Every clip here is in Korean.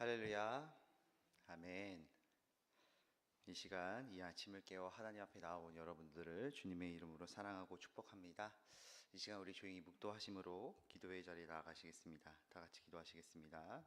할렐루야. 아멘. 이 시간 이 아침을 깨워 하나님 앞에 나온 여러분들을 주님의 이름으로 사랑하고 축복합니다. 이 시간 우리 조용히 묵도하심으로 기도의 자리에 나아가시겠습니다. 다 같이 기도하시겠습니다.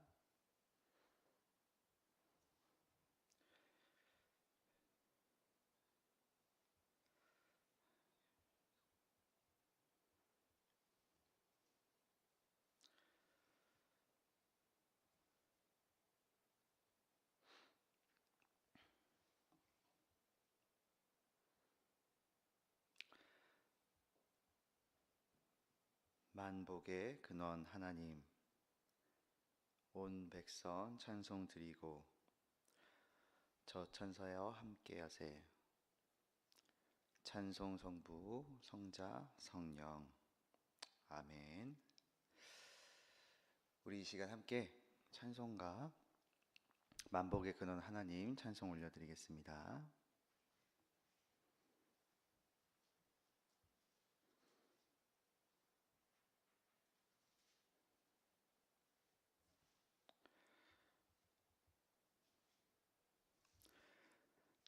만복의 근원 하나님, 온 백성 찬송 드리고 저 천사여 함께하세. 찬송 성부 성자 성령. 아멘. 우리 이 시간 함께 찬송가 만복의 근원 하나님 찬송 올려드리겠습니다.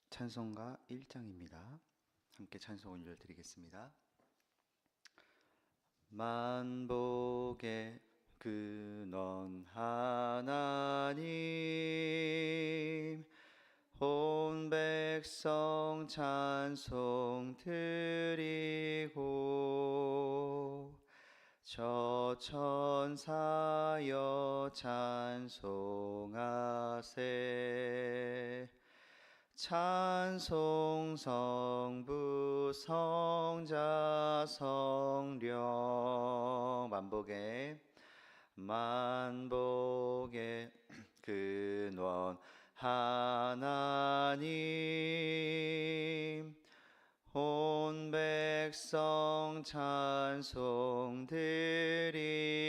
찬송가 1장입니다. 함께 찬송 올려드리겠습니다. 만복의 근원 하나님, 온 백성 찬송 드리고 저 천사여 찬송하세. 찬송 성부 성자 성령. 만복의 근원 하나님, 온 백성 찬송 드리고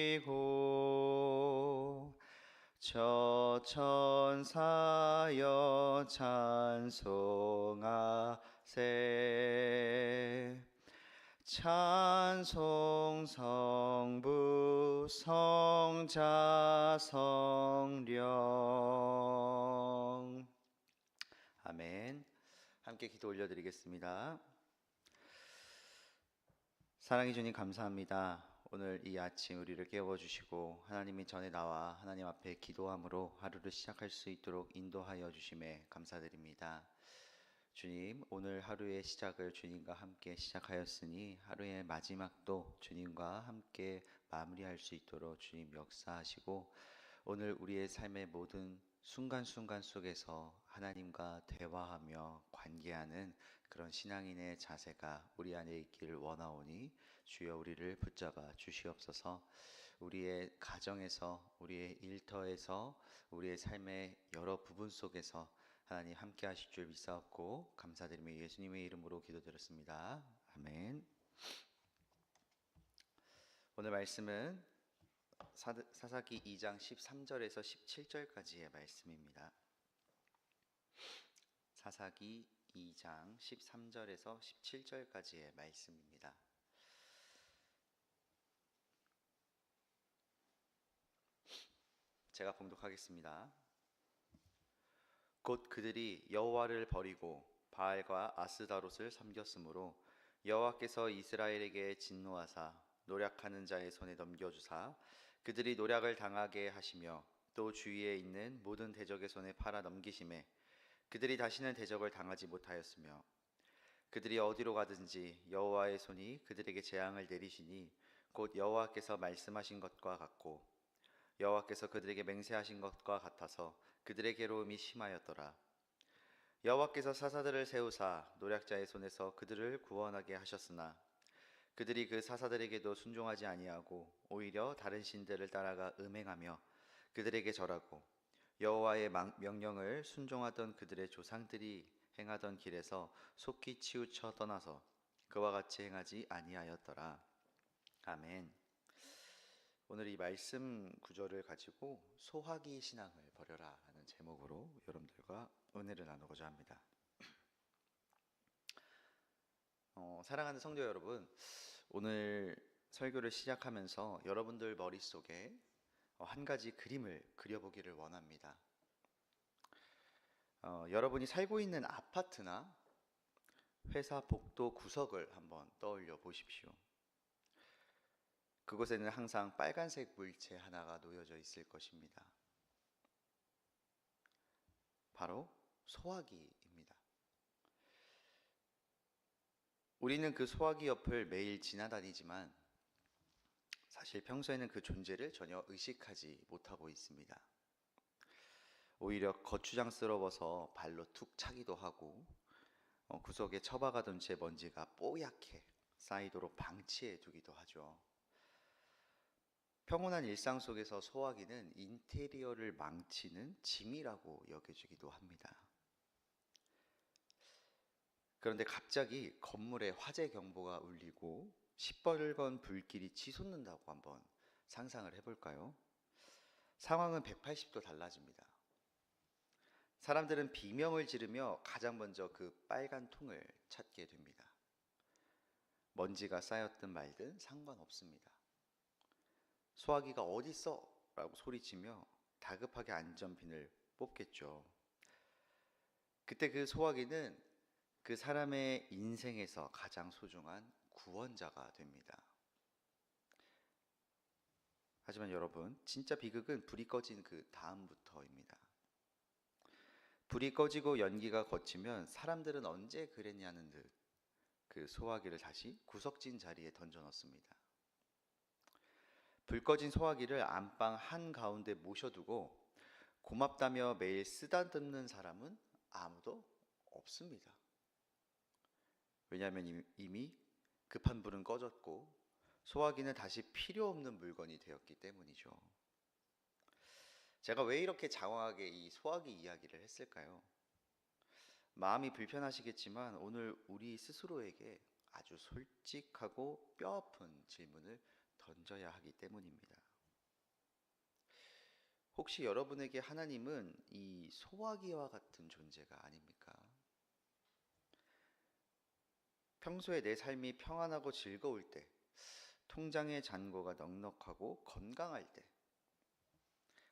저 천사여 찬송하세. 찬송 성부 성자 성령. 아멘. 함께 기도 올려드리겠습니다. 사랑해 주님 감사합니다. 오늘 이 아침 우리를 깨워주시고 하나님의 전에 나와 하나님 앞에 기도함으로 하루를 시작할 수 있도록 인도하여 주심에 감사드립니다. 주님, 오늘 하루의 시작을 주님과 함께 시작하였으니 하루의 마지막도 주님과 함께 마무리할 수 있도록 주님 역사하시고, 오늘 우리의 삶의 모든 순간순간 속에서 하나님과 대화하며 관계하는 그런 신앙인의 자세가 우리 안에 있기를 원하오니 주여 우리를 붙잡아 주시옵소서. 우리의 가정에서, 우리의 일터에서, 우리의 삶의 여러 부분 속에서 하나님 함께 하실 줄 믿사옵고 감사드리며 예수님의 이름으로 기도드렸습니다. 아멘. 오늘 말씀은 사사기 2장 13절에서 17절까지의 말씀입니다. 사사기 2장 13절에서 17절까지의 말씀입니다. 제가 봉독하겠습니다. 곧 그들이 여호와를 버리고 바알과 아스다롯을 섬겼으므로 여호와께서 이스라엘에게 진노하사 노략하는 자의 손에 넘겨주사 그들이 노략을 당하게 하시며 또 주위에 있는 모든 대적의 손에 팔아 넘기심에 그들이 다시는 대적을 당하지 못하였으며 그들이 어디로 가든지 여호와의 손이 그들에게 재앙을 내리시니 곧 여호와께서 말씀하신 것과 같고 여호와께서 그들에게 맹세하신 것과 같아서 그들의 괴로움이 심하였더라. 여호와께서 사사들을 세우사 노략자의 손에서 그들을 구원하게 하셨으나 그들이 그 사사들에게도 순종하지 아니하고 오히려 다른 신들을 따라가 음행하며 그들에게 절하고 여호와의 명령을 순종하던 그들의 조상들이 행하던 길에서 속히 치우쳐 떠나서 그와 같이 행하지 아니하였더라. 아멘. 오늘 이 말씀 구절을 가지고 소화기 신앙을 버려라 하는 제목으로 여러분들과 은혜를 나누고자 합니다. 사랑하는 성도 여러분, 오늘 설교를 시작하면서 여러분들 머릿속에 한 가지 그림을 그려보기를 원합니다. 여러분이 살고 있는 아파트나 회사 복도 구석을 한번 떠올려 보십시오. 그곳에는 항상 빨간색 물체 하나가 놓여져 있을 것입니다. 바로 소화기입니다. 우리는 그 소화기 옆을 매일 지나다니지만 사실 평소에는 그 존재를 전혀 의식하지 못하고 있습니다. 오히려 거추장스러워서 발로 툭 차기도 하고 구석에 처박아둔 채 먼지가 뽀얗게 쌓이도록 방치해 두기도 하죠. 평온한 일상 속에서 소화기는 인테리어를 망치는 짐이라고 여겨지기도 합니다. 그런데 갑자기 건물에 화재 경보가 울리고 시뻘건 불길이 치솟는다고 한번 상상을 해볼까요? 상황은 180도 달라집니다. 사람들은 비명을 지르며 가장 먼저 그 빨간 통을 찾게 됩니다. 먼지가 쌓였든 말든 상관없습니다. 소화기가 어디 있어? 라고 소리치며 다급하게 안전핀을 뽑겠죠. 그때 그 소화기는 그 사람의 인생에서 가장 소중한 구원자가 됩니다. 하지만 여러분, 진짜 비극은 불이 꺼진 그 다음부터입니다. 불이 꺼지고 연기가 걷히면 사람들은 언제 그랬냐는 듯 그 소화기를 다시 구석진 자리에 던져 넣습니다. 불 꺼진 소화기를 안방 한가운데 모셔두고 고맙다며 매일 쓰다듬는 사람은 아무도 없습니다. 왜냐하면 이미 급한 불은 꺼졌고 소화기는 다시 필요 없는 물건이 되었기 때문이죠. 제가 왜 이렇게 장황하게 이 소화기 이야기를 했을까요? 마음이 불편하시겠지만 오늘 우리 스스로에게 아주 솔직하고 뼈아픈 질문을 던져야 하기 때문입니다. 혹시 여러분에게 하나님은 이 소화기와 같은 존재가 아닙니까? 평소에 내 삶이 평안하고 즐거울 때, 통장의 잔고가 넉넉하고 건강할 때,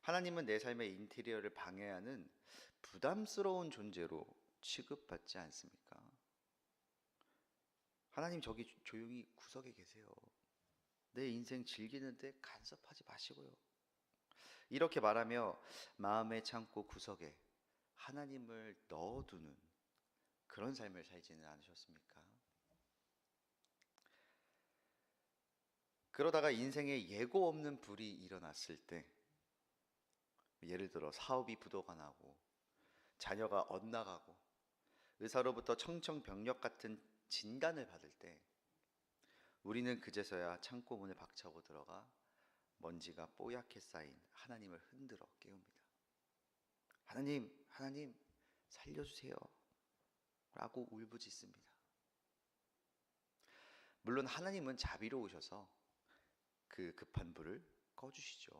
하나님은 내 삶의 인테리어를 방해하는 부담스러운 존재로 취급받지 않습니까? 하나님 저기 조용히 구석에 계세요. 내 인생 즐기는데 간섭하지 마시고요. 이렇게 말하며 마음의 창고 구석에 하나님을 넣어두는 그런 삶을 살지는 않으셨습니까? 그러다가 인생에 예고 없는 불이 일어났을 때, 예를 들어 사업이 부도가 나고 자녀가 엇나가고 의사로부터 청청병력 같은 진단을 받을 때 우리는 그제서야 창고 문을 박차고 들어가 먼지가 뽀얗게 쌓인 하나님을 흔들어 깨웁니다. 하나님, 하나님 살려주세요 라고 울부짖습니다. 물론 하나님은 자비로우셔서 그 급한 불을 꺼주시죠.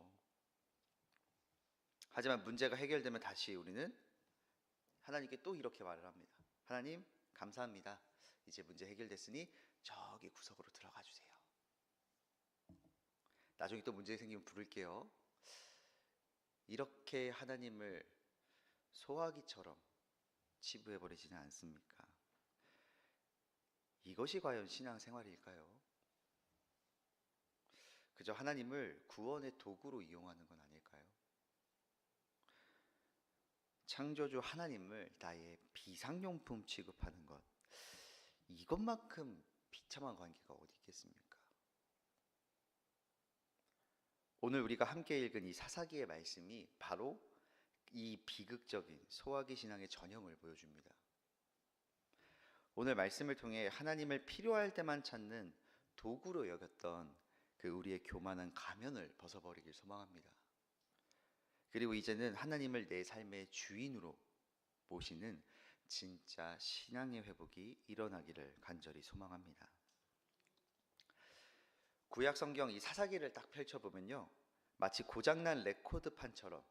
하지만 문제가 해결되면 다시 우리는 하나님께 또 이렇게 말을 합니다. 하나님 감사합니다. 이제 문제 해결됐으니 저기 구석으로 들어가 주세요. 나중에 또 문제 생기면 부를게요. 이렇게 하나님을 소화기처럼 치부해버리지는 않습니까? 이것이 과연 신앙생활일까요? 그저 하나님을 구원의 도구로 이용하는 건 아닐까요? 창조주 하나님을 나의 비상용품 취급하는 것, 이것만큼 비참한 관계가 어디 있겠습니까? 오늘 우리가 함께 읽은 이 사사기의 말씀이 바로 이 비극적인 소화기 신앙의 전형을 보여줍니다. 오늘 말씀을 통해 하나님을 필요할 때만 찾는 도구로 여겼던 그 우리의 교만한 가면을 벗어버리길 소망합니다. 그리고 이제는 하나님을 내 삶의 주인으로 모시는 진짜 신앙의 회복이 일어나기를 간절히 소망합니다. 구약 성경 이 사사기를 딱 펼쳐보면요, 마치 고장난 레코드판처럼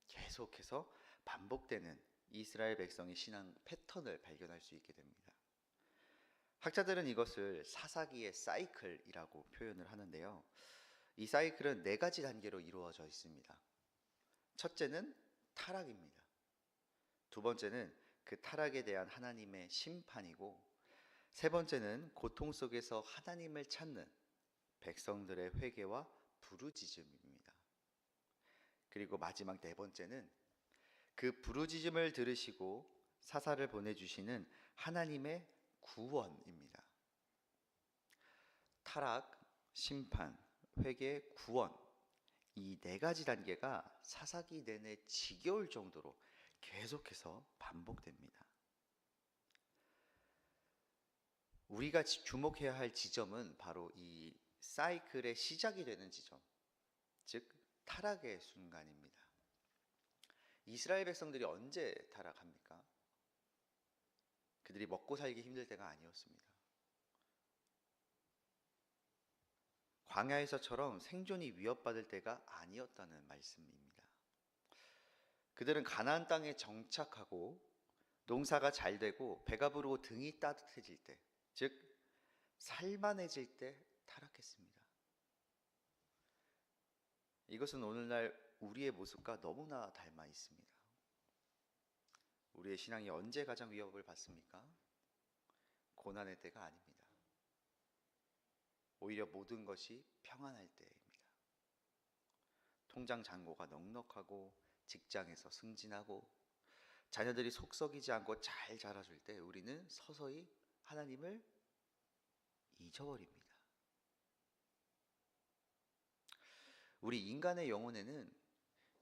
계속해서 반복되는 이스라엘 백성의 신앙 패턴을 발견할 수 있게 됩니다. 학자들은 이것을 사사기의 사이클이라고 표현을 하는데요, 이 사이클은 4가지 단계로 이루어져 있습니다. 첫째는 타락입니다. 두 번째는 그 타락에 대한 하나님의 심판이고, 세 번째는 고통 속에서 하나님을 찾는 백성들의 회개와 부르짖음입니다. 그리고 마지막 네 번째는 그 부르짖음을 들으시고 사사를 보내주시는 하나님의 구원입니다. 타락, 심판, 회개, 구원, 이 네 가지 단계가 사사기 내내 지겨울 정도로 계속해서 반복됩니다. 우리가 주목해야 할 지점은 바로 이 사이클의 시작이 되는 지점, 즉 타락의 순간입니다. 이스라엘 백성들이 언제 타락합니까? 그들이 먹고 살기 힘들 때가 아니었습니다. 광야에서처럼 생존이 위협받을 때가 아니었다는 말씀입니다. 그들은 가나안 땅에 정착하고 농사가 잘 되고 배가 부르고 등이 따뜻해질 때, 즉 살만해질 때 타락했습니다. 이것은 오늘날 우리의 모습과 너무나 닮아 있습니다. 우리의 신앙이 언제 가장 위협을 받습니까? 고난의 때가 아닙니다. 오히려 모든 것이 평안할 때입니다. 통장 잔고가 넉넉하고 직장에서 승진하고 자녀들이 속 썩이지 않고 잘 자라줄 때 우리는 서서히 하나님을 잊어버립니다. 우리 인간의 영혼에는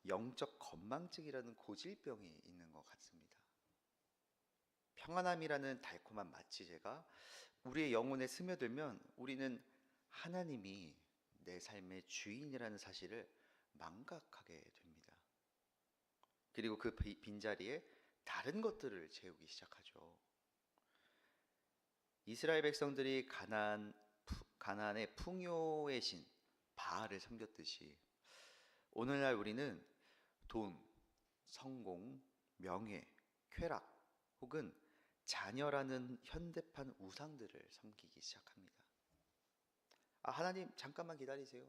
영적 건망증이라는 고질병이 있는 것 같습니다. 평안함이라는 달콤한 마취제가 우리의 영혼에 스며들면 우리는 하나님이 내 삶의 주인이라는 사실을 망각하게 됩니다. 그리고 그 빈자리에 다른 것들을 채우기 시작하죠. 이스라엘 백성들이 가나안의 풍요의 신 바알을 섬겼듯이 오늘날 우리는 돈, 성공, 명예, 쾌락 혹은 자녀라는 현대판 우상들을 섬기기 시작합니다. 하나님 잠깐만 기다리세요.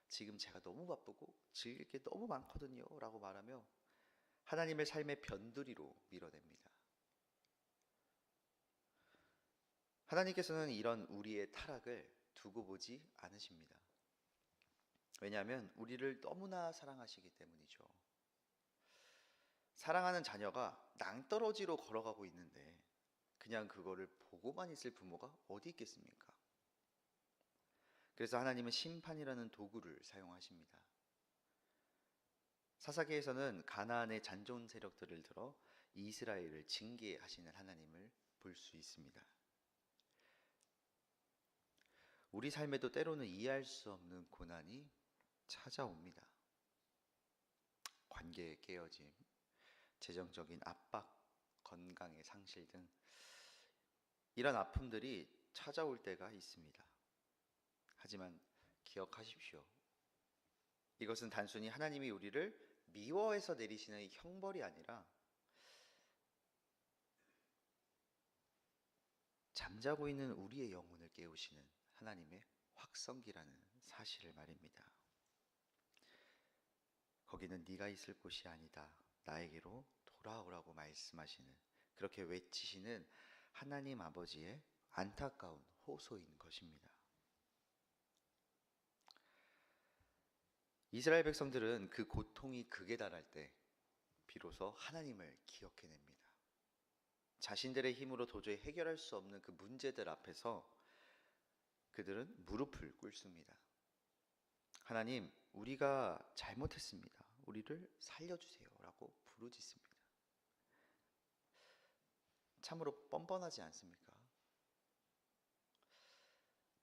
지금 제가 너무 바쁘고 즐길 게 너무 많거든요 라고 말하며 하나님의 삶의 변두리로 밀어냅니다. 하나님께서는 이런 우리의 타락을 두고 보지 않으십니다. 왜냐하면 우리를 너무나 사랑하시기 때문이죠. 사랑하는 자녀가 낭떠러지로 걸어가고 있는데 그냥 그거를 보고만 있을 부모가 어디 있겠습니까? 그래서 하나님은 심판이라는 도구를 사용하십니다. 사사기에서는 가나안의 잔존 세력들을 들어 이스라엘을 징계하시는 하나님을 볼 수 있습니다. 우리 삶에도 때로는 이해할 수 없는 고난이 찾아옵니다. 관계의 깨어짐, 재정적인 압박, 건강의 상실 등 이런 아픔들이 찾아올 때가 있습니다. 하지만 기억하십시오. 이것은 단순히 하나님이 우리를 미워해서 내리시는 형벌이 아니라 잠자고 있는 우리의 영혼을 깨우시는 하나님의 확성기라는 사실을 말입니다. 거기는 네가 있을 곳이 아니다. 나에게로 돌아오라고 말씀하시는, 그렇게 외치시는 하나님 아버지의 안타까운 호소인 것입니다. 이스라엘 백성들은 그 고통이 극에 달할 때 비로소 하나님을 기억해냅니다. 자신들의 힘으로 도저히 해결할 수 없는 그 문제들 앞에서 그들은 무릎을 꿇습니다. 하나님, 우리가 잘못했습니다. 우리를 살려주세요 라고 부르짖습니다. 참으로 뻔뻔하지 않습니까?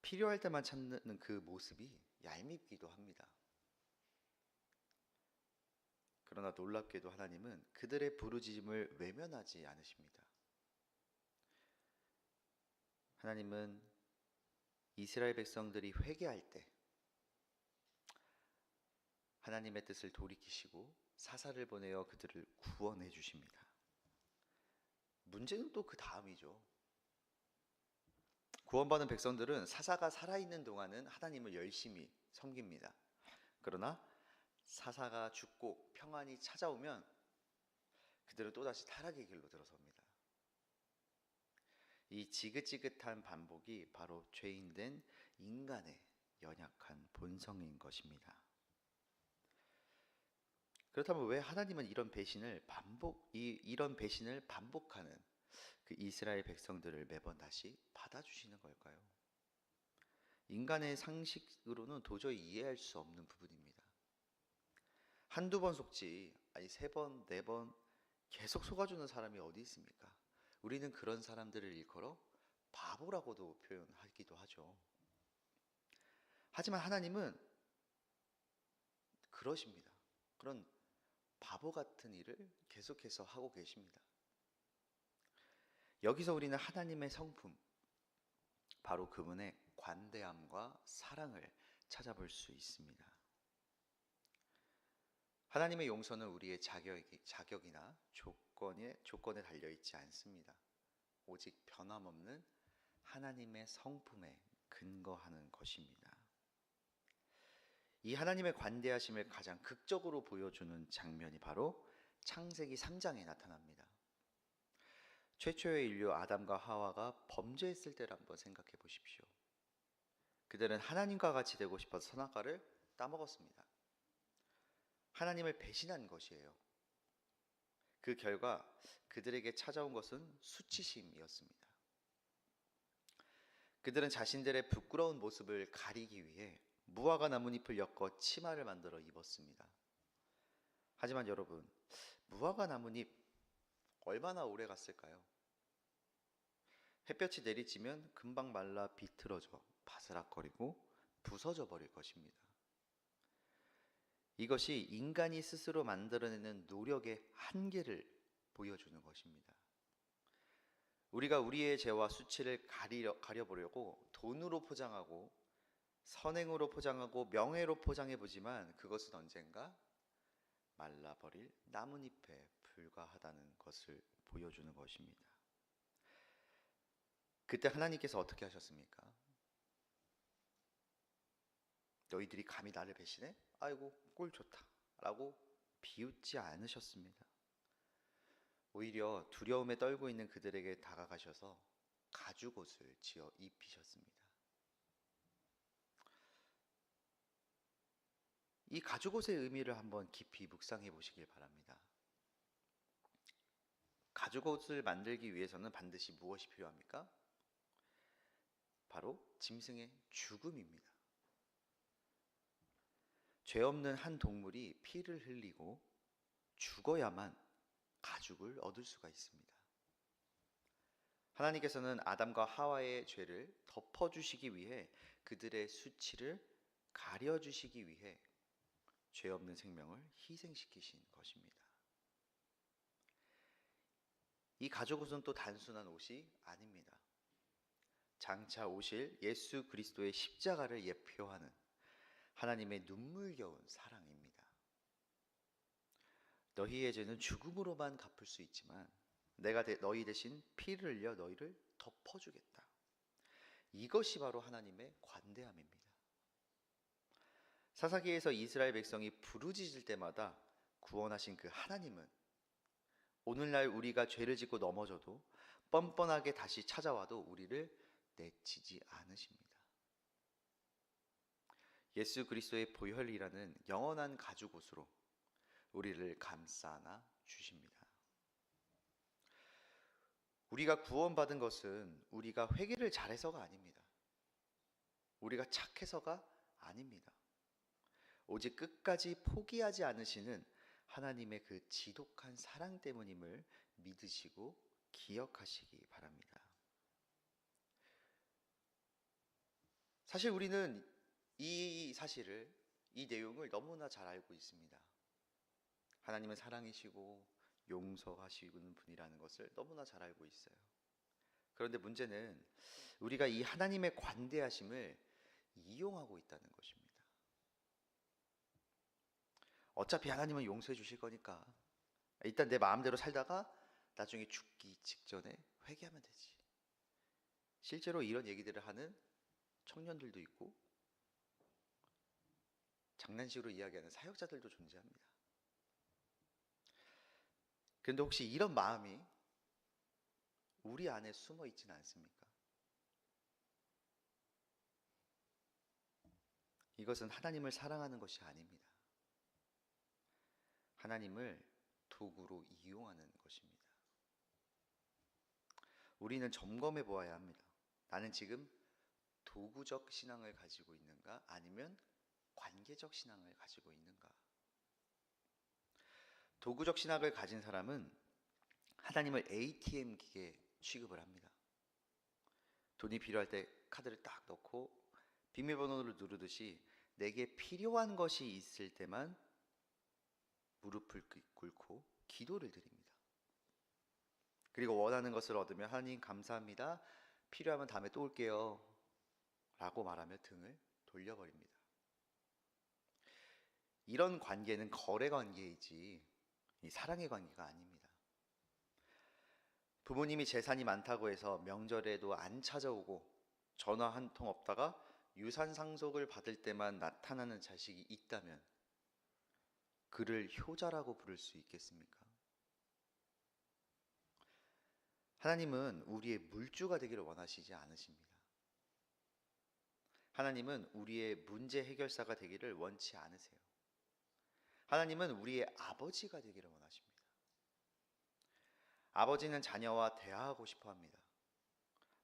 필요할 때만 찾는 그 모습이 얄밉기도 합니다. 그러나 놀랍게도 하나님은 그들의 부르짖음을 외면하지 않으십니다. 하나님은 이스라엘 백성들이 회개할 때 하나님의 뜻을 돌이키시고 사사를 보내어 그들을 구원해 주십니다. 문제는 또 그 다음이죠. 구원받은 백성들은 사사가 살아있는 동안은 하나님을 열심히 섬깁니다. 그러나 사사가 죽고 평안이 찾아오면 그들은 또다시 타락의 길로 들어섭니다. 이 지긋지긋한 반복이 바로 죄인된 인간의 연약한 본성인 것입니다. 그렇다면 왜 하나님은 이런 배신을 반복하는 그 이스라엘 백성들을 매번 다시 받아주시는 걸까요? 인간의 상식으로는 도저히 이해할 수 없는 부분입니다. 한두 번 속지, 아니 세 번, 네 번 계속 속아주는 사람이 어디 있습니까? 우리는 그런 사람들을 일컬어 바보라고도 표현하기도 하죠. 하지만 하나님은 그러십니다. 그런 바보 같은 일을 계속해서 하고 계십니다. 여기서 우리는 하나님의 성품, 바로 그분의 관대함과 사랑을 찾아볼 수 있습니다. 하나님의 용서는 우리의 자격이나 조건에 달려있지 않습니다. 오직 변함없는 하나님의 성품에 근거하는 것입니다. 이 하나님의 관대하심을 가장 극적으로 보여주는 장면이 바로 창세기 3장에 나타납니다. 최초의 인류 아담과 하와가 범죄했을 때를 한번 생각해 보십시오. 그들은 하나님과 같이 되고 싶어서 선악과를 따먹었습니다. 하나님을 배신한 것이에요. 그 결과 그들에게 찾아온 것은 수치심이었습니다. 그들은 자신들의 부끄러운 모습을 가리기 위해 무화과 나뭇잎을 엮어 치마를 만들어 입었습니다. 하지만 여러분, 무화과 나뭇잎 얼마나 오래 갔을까요? 햇볕이 내리쬐면 금방 말라 비틀어져 바스락거리고 부서져 버릴 것입니다. 이것이 인간이 스스로 만들어내는 노력의 한계를 보여주는 것입니다. 우리가 우리의 죄와 수치를 가려보려고 돈으로 포장하고 선행으로 포장하고 명예로 포장해보지만 그것은 언젠가 말라버릴 나뭇잎에 불과하다는 것을 보여주는 것입니다. 그때 하나님께서 어떻게 하셨습니까? 너희들이 감히 나를 배신해? 아이고 꼴 좋다 라고 비웃지 않으셨습니다. 오히려 두려움에 떨고 있는 그들에게 다가가셔서 가죽옷을 지어 입히셨습니다. 이 가죽옷의 의미를 한번 깊이 묵상해 보시길 바랍니다. 가죽옷을 만들기 위해서는 반드시 무엇이 필요합니까? 바로 짐승의 죽음입니다. 죄 없는 한 동물이 피를 흘리고 죽어야만 가죽을 얻을 수가 있습니다. 하나님께서는 아담과 하와의 죄를 덮어주시기 위해 그들의 수치를 가려주시기 위해 죄 없는 생명을 희생시키신 것입니다. 이 가죽옷은 또 단순한 옷이 아닙니다. 장차 오실 예수 그리스도의 십자가를 예표하는 하나님의 눈물겨운 사랑입니다. 너희의 죄는 죽음으로만 갚을 수 있지만 내가 너희 대신 피를 흘려 너희를 덮어주겠다. 이것이 바로 하나님의 관대함입니다. 사사기에서 이스라엘 백성이 부르짖을 때마다 구원하신 그 하나님은 오늘날 우리가 죄를 짓고 넘어져도 뻔뻔하게 다시 찾아와도 우리를 내치지 않으십니다. 예수 그리스도의 보혈이라는 영원한 가죽옷으로 우리를 감싸 안아 주십니다. 우리가 구원받은 것은 우리가 회개를 잘해서가 아닙니다. 우리가 착해서가 아닙니다. 오직 끝까지 포기하지 않으시는 하나님의 그 지독한 사랑 때문임을 믿으시고 기억하시기 바랍니다. 사실 우리는 이 내용을 너무나 잘 알고 있습니다. 하나님은 사랑이시고 용서하시는 분이라는 것을 너무나 잘 알고 있어요. 그런데 문제는 우리가 이 하나님의 관대하심을 이용하고 있다는 것입니다. 어차피 하나님은 용서해 주실 거니까 일단 내 마음대로 살다가 나중에 죽기 직전에 회개하면 되지. 실제로 이런 얘기들을 하는 청년들도 있고 장난식으로 이야기하는 사역자들도 존재합니다. 그런데 혹시 이런 마음이 우리 안에 숨어 있지는 않습니까? 이것은 하나님을 사랑하는 것이 아닙니다. 하나님을 도구로 이용하는 것입니다. 우리는 점검해 보아야 합니다. 나는 지금 도구적 신앙을 가지고 있는가? 아니면 관계적 신앙을 가지고 있는가? 도구적 신앙을 가진 사람은 하나님을 ATM 기계 취급을 합니다. 돈이 필요할 때 카드를 딱 넣고 비밀번호를 누르듯이 내게 필요한 것이 있을 때만 무릎을 꿇고 기도를 드립니다. 그리고 원하는 것을 얻으면 하나님 감사합니다. 필요하면 다음에 또 올게요. 라고 말하며 등을 돌려버립니다. 이런 관계는 거래 관계이지 사랑의 관계가 아닙니다. 부모님이 재산이 많다고 해서 명절에도 안 찾아오고 전화 한 통 없다가 유산 상속을 받을 때만 나타나는 자식이 있다면 그를 효자라고 부를 수 있겠습니까? 하나님은 우리의 물주가 되기를 원하시지 않으십니다. 하나님은 우리의 문제 해결사가 되기를 원치 않으세요. 하나님은 우리의 아버지가 되기를 원하십니다. 아버지는 자녀와 대화하고 싶어 합니다.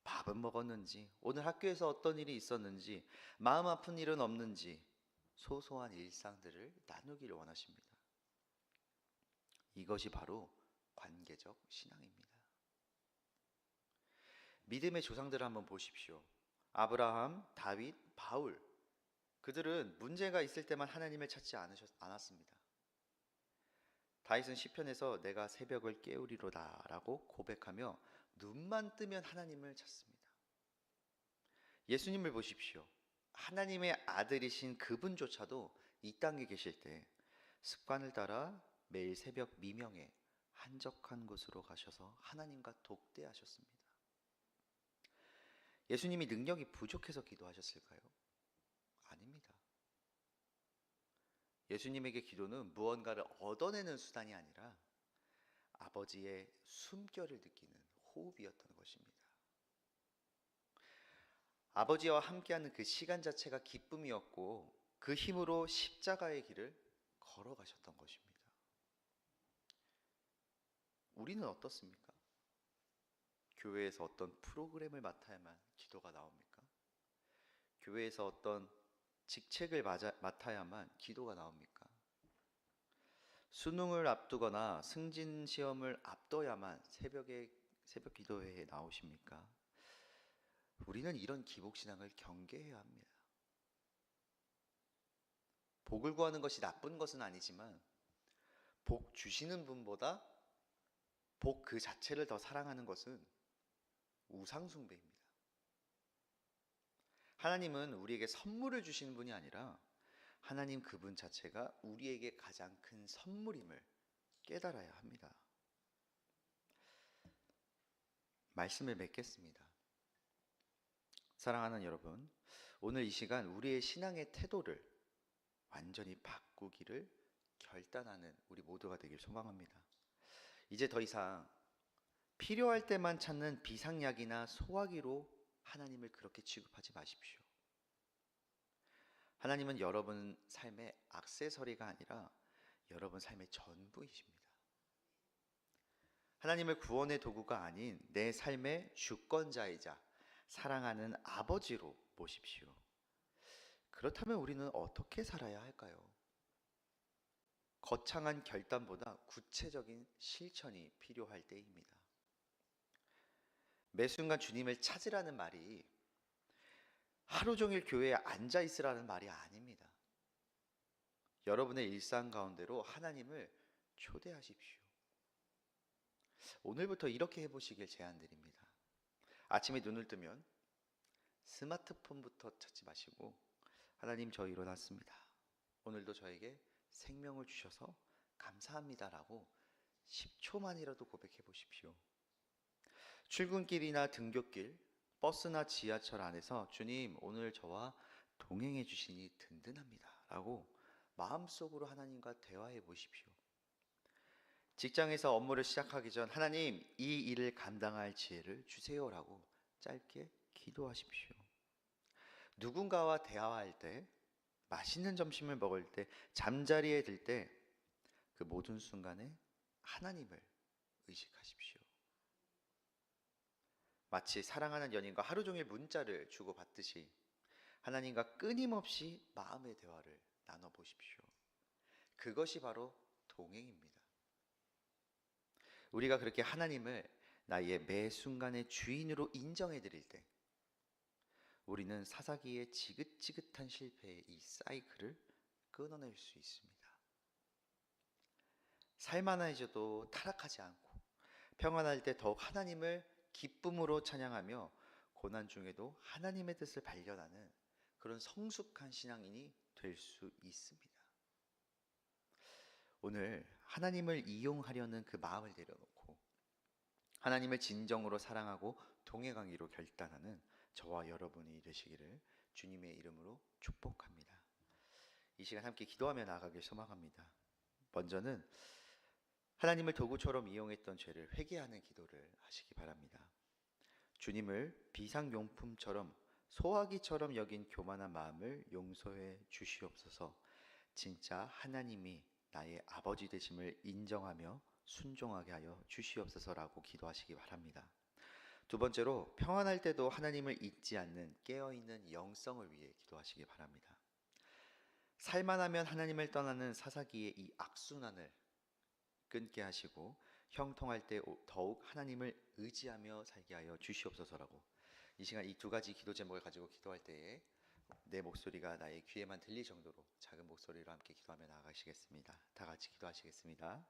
밥은 먹었는지, 오늘 학교에서 어떤 일이 있었는지, 마음 아픈 일은 없는지 소소한 일상들을 나누기를 원하십니다. 이것이 바로 관계적 신앙입니다. 믿음의 조상들을 한번 보십시오. 아브라함, 다윗, 바울, 그들은 문제가 있을 때만 하나님을 찾지 않았습니다. 다윗은 시편에서 내가 새벽을 깨우리로다 라고 고백하며 눈만 뜨면 하나님을 찾습니다. 예수님을 보십시오. 하나님의 아들이신 그분조차도 이 땅에 계실 때 습관을 따라 매일 새벽 미명에 한적한 곳으로 가셔서 하나님과 독대하셨습니다. 예수님이 능력이 부족해서 기도하셨을까요? 아닙니다. 예수님에게 기도는 무언가를 얻어내는 수단이 아니라 아버지의 숨결을 느끼는 호흡이었던 것입니다. 아버지와 함께하는 그 시간 자체가 기쁨이었고 그 힘으로 십자가의 길을 걸어가셨던 것입니다. 우리는 어떻습니까? 교회에서 어떤 프로그램을 맡아야만 기도가 나옵니까? 교회에서 어떤 직책을 맡아야만 기도가 나옵니까? 수능을 앞두거나 승진 시험을 앞둬야만 새벽 기도회에 나오십니까? 우리는 이런 기복신앙을 경계해야 합니다. 복을 구하는 것이 나쁜 것은 아니지만 복 주시는 분보다 복 그 자체를 더 사랑하는 것은 우상숭배입니다. 하나님은 우리에게 선물을 주시는 분이 아니라 하나님 그분 자체가 우리에게 가장 큰 선물임을 깨달아야 합니다. 말씀을 맺겠습니다. 사랑하는 여러분, 오늘 이 시간 우리의 신앙의 태도를 완전히 바꾸기를 결단하는 우리 모두가 되길 소망합니다. 이제 더 이상 필요할 때만 찾는 비상약이나 소화기로 하나님을 그렇게 취급하지 마십시오. 하나님은 여러분 삶의 액세서리가 아니라 여러분 삶의 전부이십니다. 하나님을 구원의 도구가 아닌 내 삶의 주권자이자 사랑하는 아버지로 모십시오. 그렇다면 우리는 어떻게 살아야 할까요? 거창한 결단보다 구체적인 실천이 필요할 때입니다. 매 순간 주님을 찾으라는 말이 하루 종일 교회에 앉아 있으라는 말이 아닙니다. 여러분의 일상 가운데로 하나님을 초대하십시오. 오늘부터 이렇게 해보시길 제안드립니다. 아침에 눈을 뜨면 스마트폰부터 찾지 마시고 하나님, 저 일어났습니다. 오늘도 저에게 생명을 주셔서 감사합니다라고 10초만이라도 고백해 보십시오. 출근길이나 등굣길, 버스나 지하철 안에서 주님, 오늘 저와 동행해 주시니 든든합니다 라고 마음속으로 하나님과 대화해 보십시오. 직장에서 업무를 시작하기 전 하나님 이 일을 감당할 지혜를 주세요라고 짧게 기도하십시오. 누군가와 대화할 때, 맛있는 점심을 먹을 때, 잠자리에 들 때 그 모든 순간에 하나님을 의식하십시오. 마치 사랑하는 연인과 하루 종일 문자를 주고받듯이 하나님과 끊임없이 마음의 대화를 나눠보십시오. 그것이 바로 동행입니다. 우리가 그렇게 하나님을 나의 매 순간의 주인으로 인정해 드릴 때 우리는 사사기의 지긋지긋한 실패의 이 사이클을 끊어낼 수 있습니다. 살만해져도 타락하지 않고 평안할 때 더욱 하나님을 기쁨으로 찬양하며 고난 중에도 하나님의 뜻을 발견하는 그런 성숙한 신앙인이 될 수 있습니다. 오늘 하나님을 이용하려는 그 마음을 내려놓고 하나님을 진정으로 사랑하고 동행하기로 결단하는 저와 여러분이 되시기를 주님의 이름으로 축복합니다. 이 시간 함께 기도하며 나아가길 소망합니다. 먼저는 하나님을 도구처럼 이용했던 죄를 회개하는 기도를 하시기 바랍니다. 주님을 비상용품처럼 소화기처럼 여긴 교만한 마음을 용서해 주시옵소서. 진짜 하나님이 나의 아버지 되심을 인정하며 순종하게 하여 주시옵소서라고 기도하시기 바랍니다. 두 번째로 평안할 때도 하나님을 잊지 않는 깨어있는 영성을 위해 기도하시기 바랍니다. 살만하면 하나님을 떠나는 사사기의 이 악순환을 끊게 하시고 형통할 때 더욱 하나님을 의지하며 살게 하여 주시옵소서라고 이 시간 이 두 가지 기도 제목을 가지고 기도할 때에 내 목소리가 나의 귀에만 들릴 정도로 작은 목소리로 함께 기도하며 나아가시겠습니다. 다 같이 기도하시겠습니다.